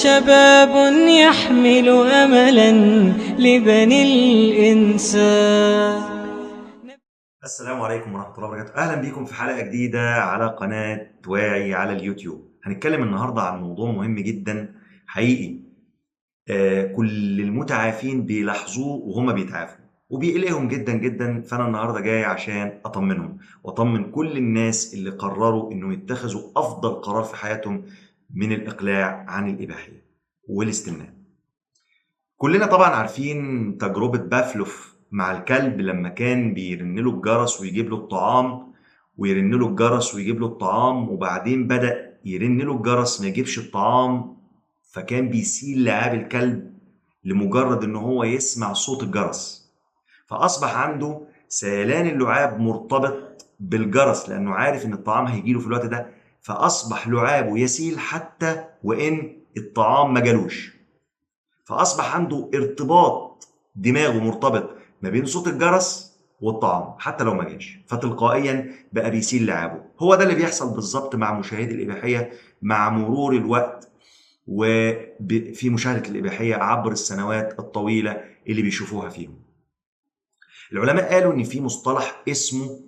شباب يحمل أملا لبني الإنسان. السلام عليكم ورحمة الله وبركاته. أهلا بكم في حلقة جديدة على قناة واعي على اليوتيوب. هنتكلم النهاردة عن موضوع مهم جدا حقيقي. كل المتعافين بيلاحظوه وهم بيتعافوا وبيقلقهم جدا جدا. فأنا النهاردة جاي عشان أطمنهم وأطمن كل الناس اللي قرروا إنه يتخذوا أفضل قرار في حياتهم من الإقلاع عن الإباحية والاستمناء. كلنا طبعا عارفين تجربة بافلوف مع الكلب لما كان بيرن له الجرس ويجيب له الطعام، ويرن له الجرس ويجيب له الطعام، وبعدين بدأ يرن له الجرس ما يجيبش الطعام، فكان بيسيل لعاب الكلب لمجرد ان هو يسمع صوت الجرس. فأصبح عنده سيلان اللعاب مرتبط بالجرس لأنه عارف ان الطعام هيجيله في الوقت ده، فأصبح لعابه يسيل حتى وإن الطعام ما جالوش. فأصبح عنده ارتباط دماغه مرتبط ما بين صوت الجرس والطعام حتى لو ما جاش، فتلقائيا بقى بيسيل لعابه. هو ده اللي بيحصل بالظبط مع مشاهدي الإباحية مع مرور الوقت وفي مشاهدة الإباحية عبر السنوات الطويلة اللي بيشوفوها فيهم. العلماء قالوا إن في مصطلح اسمه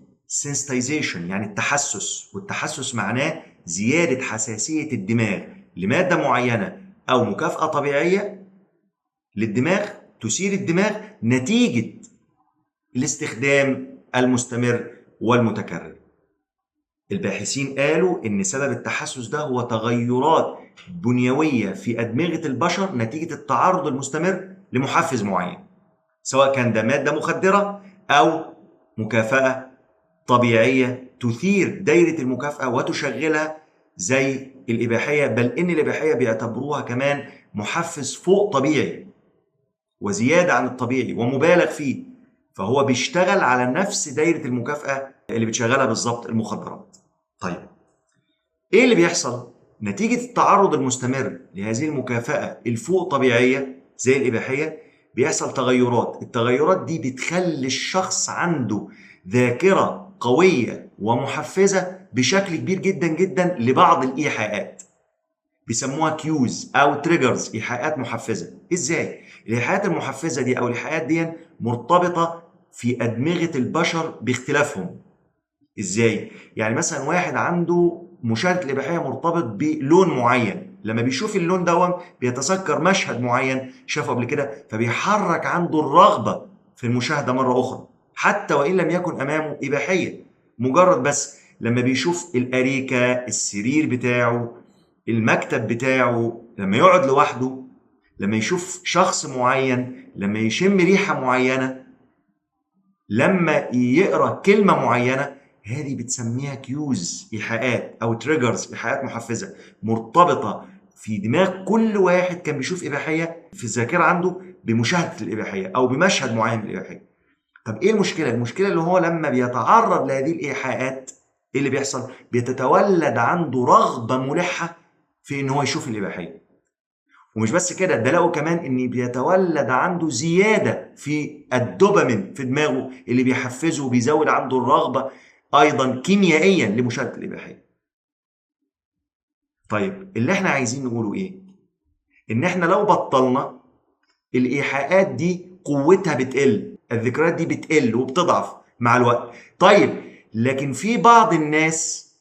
sensitization، يعني التحسس، والتحسس معناه زيادة حساسية الدماغ لمادة معينة أو مكافأة طبيعية للدماغ تثير الدماغ نتيجة الاستخدام المستمر والمتكرر. الباحثين قالوا إن سبب التحسس ده هو تغيرات بنيوية في أدمغة البشر نتيجة التعرض المستمر لمحفز معين، سواء كان ده مادة مخدرة أو مكافأة طبيعية تثير دايرة المكافأة وتشغلها زي الإباحية، بل إن الإباحية بيعتبروها كمان محفز فوق طبيعي وزيادة عن الطبيعي ومبالغ فيه، فهو بيشتغل على نفس دايرة المكافأة اللي بتشغلها بالظبط المخدرات. طيب ايه اللي بيحصل نتيجة التعرض المستمر لهذه المكافأة الفوق طبيعية زي الإباحية؟ بيحصل تغيرات. التغيرات دي بتخلي الشخص عنده ذاكرة قوية ومحفزة بشكل كبير جدا جدا لبعض الإيحاءات، بيسموها كيوز او تريجرز، ايحاءات محفزه. ازاي؟ الايحاءات المحفزه دي او الايحاءات دي مرتبطه في ادمغه البشر باختلافهم. ازاي؟ يعني مثلا واحد عنده مشاهده الاباحيه مرتبط بلون معين، لما بيشوف اللون ده بيتذكر مشهد معين شافه قبل كده، فبيحرك عنده الرغبه في المشاهده مره اخرى حتى وان لم يكن امامه اباحيه. مجرد بس لما بيشوف الاريكه، السرير بتاعه، المكتب بتاعه، لما يقعد لوحده، لما يشوف شخص معين، لما يشم ريحة معينة، لما يقرأ كلمة معينة، هذه بتسميها كيوز، إيحاءات أو تريجرز، إيحاءات محفزة مرتبطة في دماغ كل واحد كان بيشوف إباحية في الذاكرة عنده بمشاهدة الإباحية أو بمشهد معين من الإباحية. طب إيه المشكلة؟ المشكلة اللي هو لما بيتعرض لهذه الإيحاءات إيه اللي بيحصل؟ بيتتولد عنده رغبة ملحة في ان هو يشوف الاباحيه. ومش بس كده، ده لقوا كمان ان بيتولد عنده زياده في الدوبامين في دماغه اللي بيحفزه وبيزود عنده الرغبه ايضا كيميائيا لمشاهده الاباحيه. طيب اللي احنا عايزين نقوله ايه؟ ان احنا لو بطلنا الايحاءات دي قوتها بتقل، الذكريات دي بتقل وبتضعف مع الوقت. طيب لكن في بعض الناس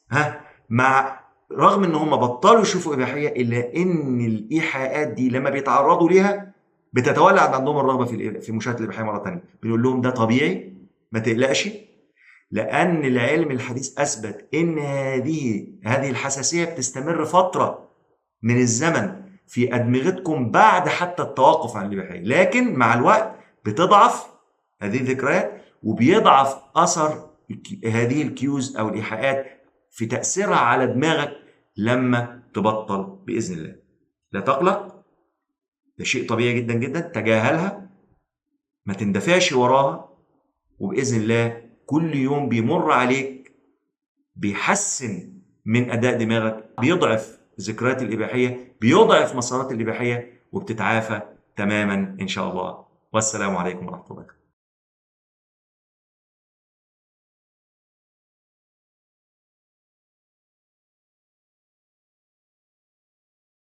مع رغم ان هم بطلوا يشوفوا اباحيه الا ان الايحاءات دي لما بيتعرضوا ليها بتتولد عندهم الرغبه في مشاهده الاباحيه مره ثانيه. بنقول لهم ده طبيعي، ما تقلقش، لان العلم الحديث اثبت ان هذه الحساسيه بتستمر فتره من الزمن في ادمغتكم بعد حتى التوقف عن الاباحيه، لكن مع الوقت بتضعف هذه الذكريات وبيضعف اثر هذه الكيوز او الايحاءات في تاثيرها على دماغك لما تبطل باذن الله. لا تقلق، ده شيء طبيعي جدا جدا، تجاهلها، ما تندفعش وراها، وباذن الله كل يوم بيمر عليك بيحسن من اداء دماغك، بيضعف ذكريات الاباحيه، بيضعف مسارات الاباحيه، وبتتعافى تماما ان شاء الله. والسلام عليكم ورحمه الله.